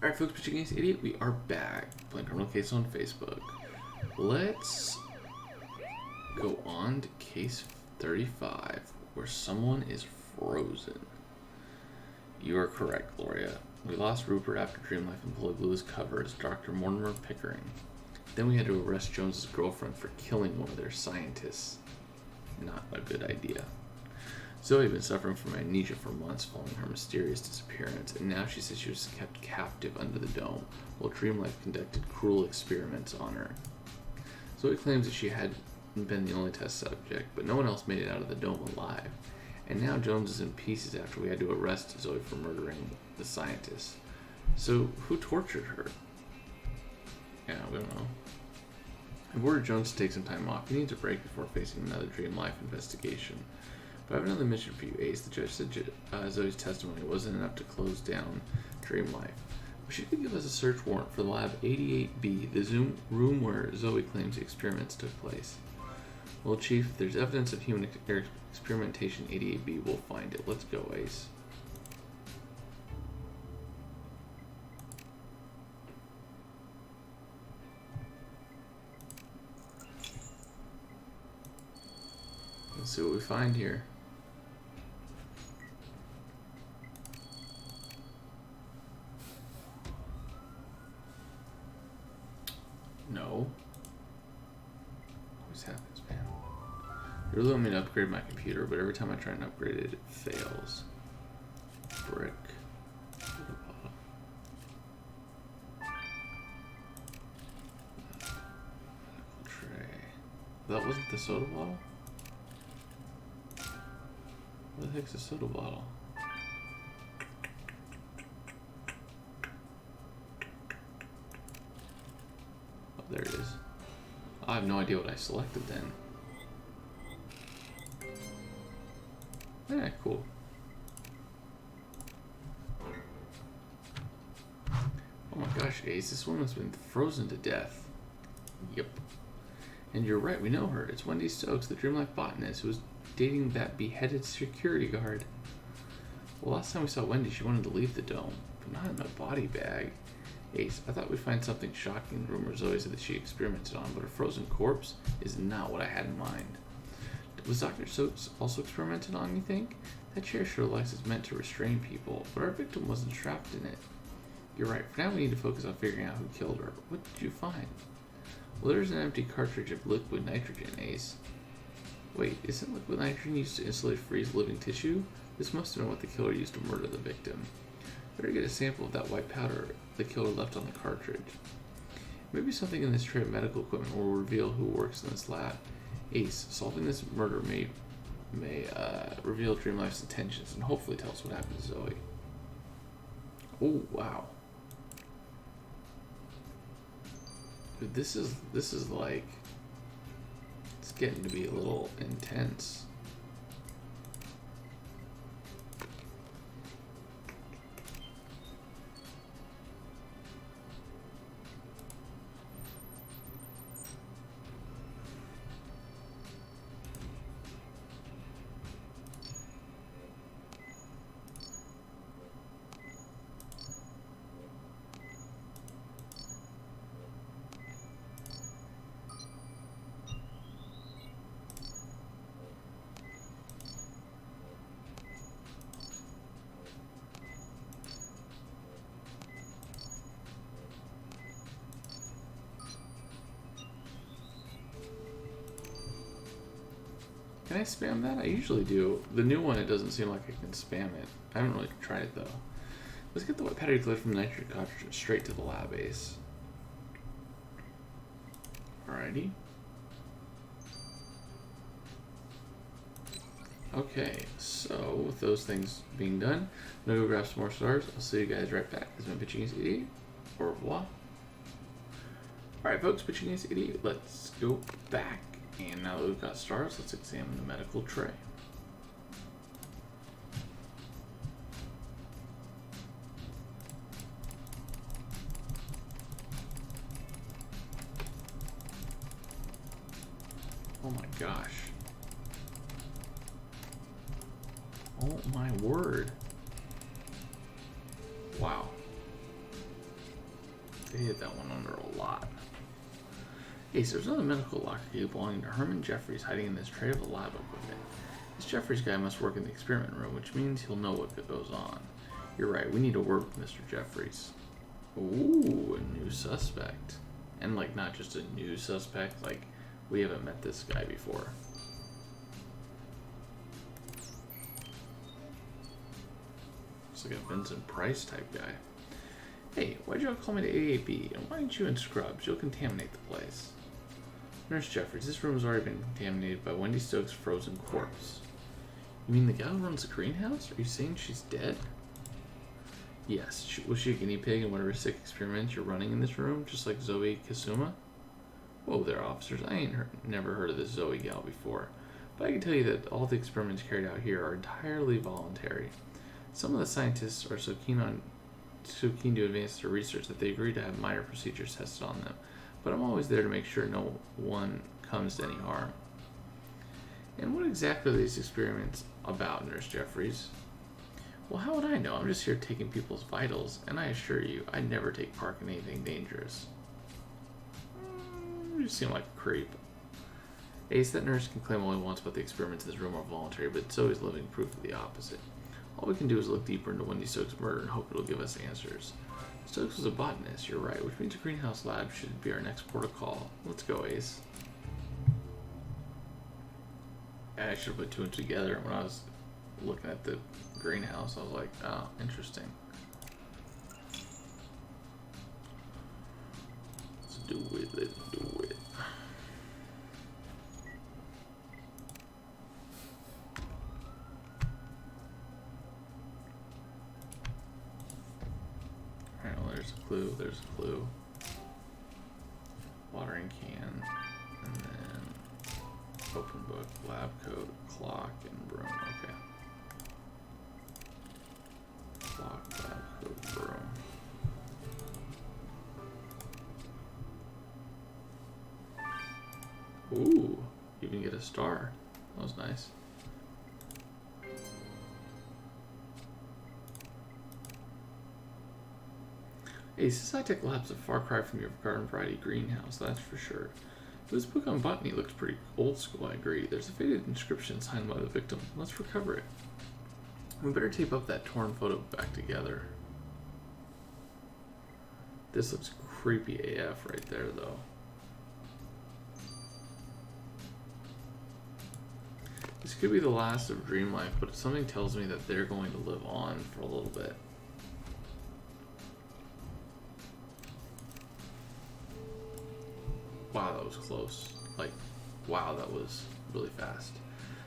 Alright folks, Pitching Against Idiot, we are back playing Criminal Case on Facebook. Let's go on to case 35, where someone is frozen. You are correct, Gloria. We lost Rupert after Dream Life employed Blue as cover as Dr. Mortimer Pickering. Then we had to arrest Jones's girlfriend for killing one of their scientists. Not a good idea. Zoe had been suffering from amnesia for months following her mysterious disappearance, and now she says she was kept captive under the dome while Dream Life conducted cruel experiments on her. Zoe claims that she had been the only test subject, but no one else made it out of the dome alive. And now Jones is in pieces after we had to arrest Zoe for murdering the scientist. So, who tortured her? Yeah, we don't know. I've ordered Jones to take some time off. He needs a break before facing another Dream Life investigation. But I have another mission for you, Ace. The judge said Zoe's testimony wasn't enough to close down Dream Life. But she could give us a search warrant for the Lab 88B, the room where Zoe claims the experiments took place. Well, Chief, if there's evidence of human experimentation 88B, we'll find it. Let's go, Ace. Let's see what we find here. No. Always happens, man. They really want me to upgrade my computer, but every time I try and upgrade it, it fails. Brick. Soda bottle. Medical tray. That wasn't the soda bottle? What the heck's a soda bottle? Oh, there it is. I have no idea what I selected then. Yeah, cool. Oh my gosh, Ace, this woman's been frozen to death. Yep. And you're right, we know her. It's Wendy Stokes, the Dream Life botanist who was dating that beheaded security guard. Well, last time we saw Wendy, she wanted to leave the dome, but not in a body bag. Ace, I thought we'd find something shocking in the rumor Zoe said that she experimented on, but a frozen corpse is not what I had in mind. Was Dr. Stokes also experimented on, you think? That chair sure looks is meant to restrain people, but our victim wasn't trapped in it. You're right, for now we need to focus on figuring out who killed her. What did you find? Well, there's an empty cartridge of liquid nitrogen, Ace. Wait, isn't liquid nitrogen used to insulate freeze living tissue? This must have been what the killer used to murder the victim. Better get a sample of that white powder the killer left on the cartridge. Maybe something in this tray of medical equipment will reveal who works in this lab. Ace, solving this murder may reveal Dream Life's intentions and hopefully tell us what happened to Zoe. Oh, wow. Dude, this is like, it's getting to be a little intense. Can I spam that? I usually do. The new one, it doesn't seem like I can spam it. I haven't really tried it though. Let's get the white powder declared from the nitrogen cartridge straight to the lab, Ace. Alrighty. Okay, so with those things being done, I'm gonna go grab some more stars. I'll see you guys right back. This has been Pitching Against Idiot. Au revoir. Alright folks, Pitching Against Idiot. Let's go back. And now that we've got stars, let's examine the medical tray. Oh my gosh. Oh my word. Wow. They hit that one under a lot. Hey, so there's another medical locker key belonging to Herman Jeffries hiding in this tray of the lab equipment. This Jeffries guy must work in the experiment room, which means he'll know what goes on. You're right, we need to work with Mr. Jeffries. Ooh, a new suspect. And, like, not just a new suspect, like, we haven't met this guy before. It's like a Vincent Price type guy. Hey, why'd y'all call me to AAB? And why aren't you in scrubs? You'll contaminate the place. Nurse Jeffries, this room has already been contaminated by Wendy Stokes' frozen corpse. You mean the gal who runs the greenhouse? Are you saying she's dead? Yes. Was she a guinea pig in whatever sick experiments you're running in this room, just like Zoe Kasuma? Whoa there, officers. I ain't never heard of this Zoe gal before. But I can tell you that all the experiments carried out here are entirely voluntary. Some of the scientists are so keen to advance their research that they agree to have minor procedures tested on them. But I'm always there to make sure no one comes to any harm. And what exactly are these experiments about, Nurse Jeffries? Well, how would I know? I'm just here taking people's vitals, and I assure you, I never take part in anything dangerous. You seem like a creep. Ace, that nurse can claim all he wants about the experiments in this room are voluntary, but it's always living proof of the opposite. All we can do is look deeper into Wendy Stokes' murder and hope it'll give us answers. Stokes was a botanist, you're right, which means a greenhouse lab should be our next port of call. Let's go, Ace. I should have put two and two together when I was looking at the greenhouse. I was like, oh, interesting. Let's do it, let's do it. Alright, well, there's a clue. Watering can, and then open book, lab coat, clock, and broom. Okay. Clock, lab coat, broom. Ooh, you even get a star. That was nice. Hey, SciTech Lab's a far cry from your garden variety greenhouse, that's for sure. This book on botany looks pretty old school, I agree. There's a faded inscription signed by the victim. Let's recover it. We better tape up that torn photo back together. This looks creepy AF right there, though. This could be the last of Dream Life, but something tells me that they're going to live on for a little bit. Wow, that was close. Like, wow, that was really fast.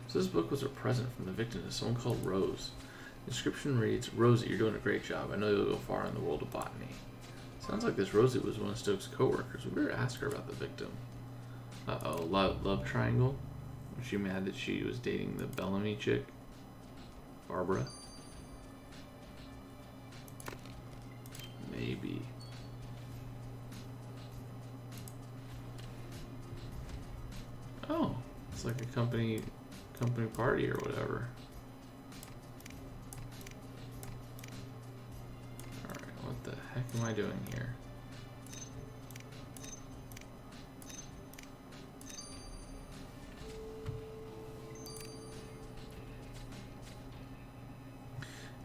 So this book was a present from the victim to someone called Rose. The inscription reads, Rosie, you're doing a great job. I know you'll go far in the world of botany. Sounds like this Rosie was one of Stokes' co-workers. We better ask her about the victim. Uh-oh, love triangle? Was she mad that she was dating the Bellamy chick? Barbara? Maybe. Oh, it's like a company party or whatever. Alright, what the heck am I doing here?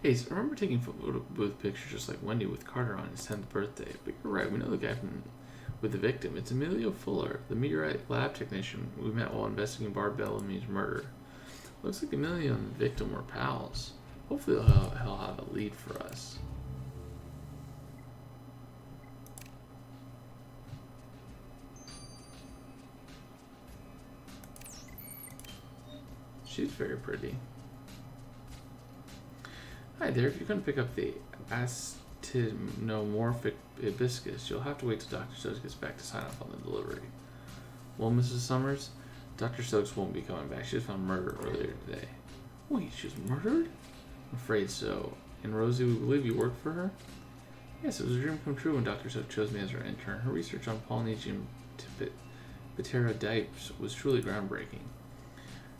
Hey, so I remember taking photo booth pictures just like Wendy with Carter on his 10th birthday. But you're right, we know the guy with the victim. It's Emilio Fuller, the meteorite lab technician we met while investigating Barb Bellamy's murder. Looks like Emilio and the victim were pals. Hopefully he'll have a lead for us. She's very pretty. Hi there, if you're going to pick up the actinomorphic hibiscus, you'll have to wait till Dr. Stokes gets back to sign off on the delivery. Well, Mrs. Summers, Dr. Stokes won't be coming back. She was found murdered earlier today. Wait, she was murdered? I'm afraid so. And Rosie, we believe you worked for her? Yes, it was a dream come true when Dr. Stokes chose me as her intern. Her research on Polynesian pterodipes was truly groundbreaking.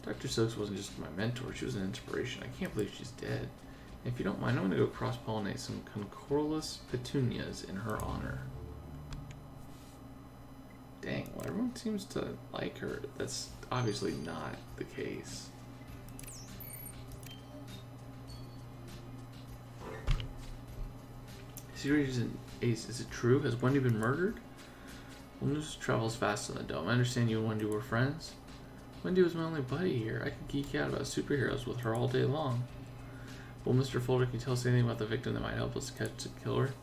Dr. Stokes wasn't just my mentor, she was an inspiration. I can't believe she's dead. If you don't mind, I'm going to go cross-pollinate some Concorlus petunias in her honor. Dang, well, everyone seems to like her. That's obviously not the case. Serious Ace, is it true? Has Wendy been murdered? Well, news travels fast in the dome. I understand you and Wendy were friends. Wendy was my only buddy here. I could geek out about superheroes with her all day long. Well, Mr. Folder, can you tell us anything about the victim that might help us catch the killer?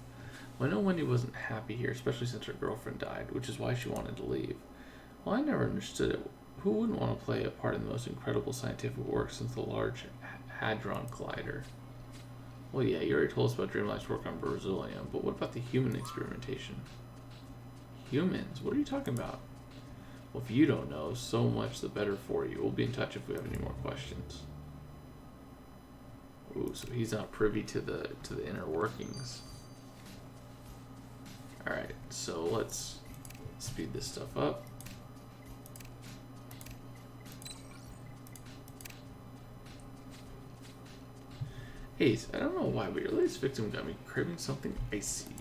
Well, I know Wendy wasn't happy here, especially since her girlfriend died, which is why she wanted to leave. Well, I never understood it. Who wouldn't want to play a part in the most incredible scientific work since the Large Hadron Collider? Well, yeah, you already told us about Dreamlight's work on Beryllium, but what about the human experimentation? Humans? What are you talking about? Well, if you don't know, so much the better for you. We'll be in touch if we have any more questions. Ooh, so he's not privy to the inner workings. Alright, so let's speed this stuff up. Ace, I don't know why, but your latest victim got me craving something icy.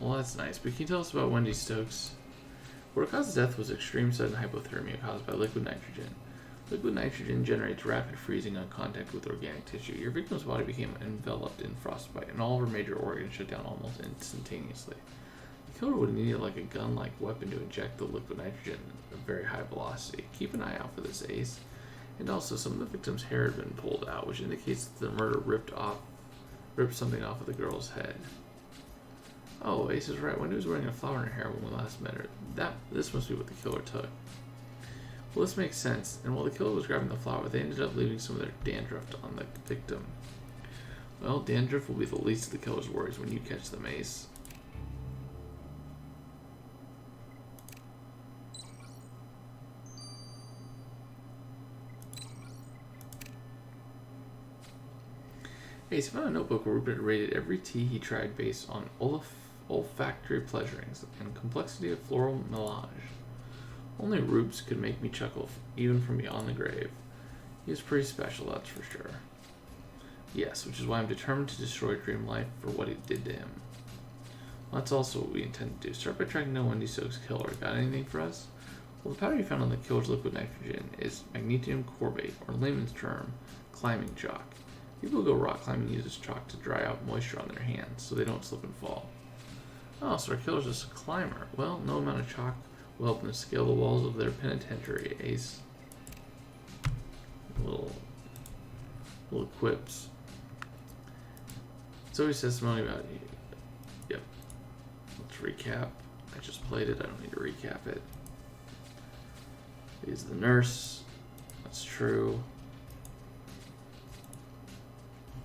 Well, that's nice, but can you tell us about Wendy Stokes? What caused death was extreme sudden hypothermia caused by liquid nitrogen. Liquid nitrogen generates rapid freezing on contact with organic tissue. Your victim's body became enveloped in frostbite, and all of her major organs shut down almost instantaneously. The killer would need like a gun-like weapon to inject the liquid nitrogen at a very high velocity. Keep an eye out for this, Ace. And also, some of the victim's hair had been pulled out, which indicates that the murder ripped something off of the girl's head. Oh, Ace is right. Wendy was wearing a flower in her hair when we last met her. This must be what the killer took. Well, this makes sense. And while the killer was grabbing the flower, they ended up leaving some of their dandruff on the victim. Well, dandruff will be the least of the killer's worries when you catch them, Ace. Ace found a notebook where Rupert rated every tea he tried based on olfactory pleasurings and complexity of floral melange. Only Rubes could make me chuckle, even from beyond the grave. He was pretty special, that's for sure. Yes, which is why I'm determined to destroy Dreamlight for what he did to him. Well, that's also what we intend to do. Start by tracking down Wendy Stokes' killer. Got anything for us? Well, the powder you found on the killer's liquid nitrogen is magnesium corbate, or in layman's term, climbing chalk. People who go rock climbing use this chalk to dry out moisture on their hands so they don't slip and fall. Oh, so our killer's just a climber. Well, no amount of chalk will help them scale the walls of their penitentiary, Ace. Little quips. Zoe's testimony about you. Yep. Let's recap. I just played it. I don't need to recap it. He's the nurse. That's true.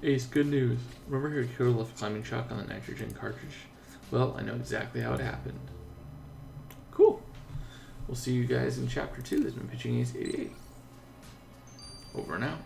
Ace, good news. Remember how your killer left climbing chalk on the nitrogen cartridge? Well, I know exactly how it happened. Cool. We'll see you guys in Chapter 2. This has been Pitching Ace 88. Over and out.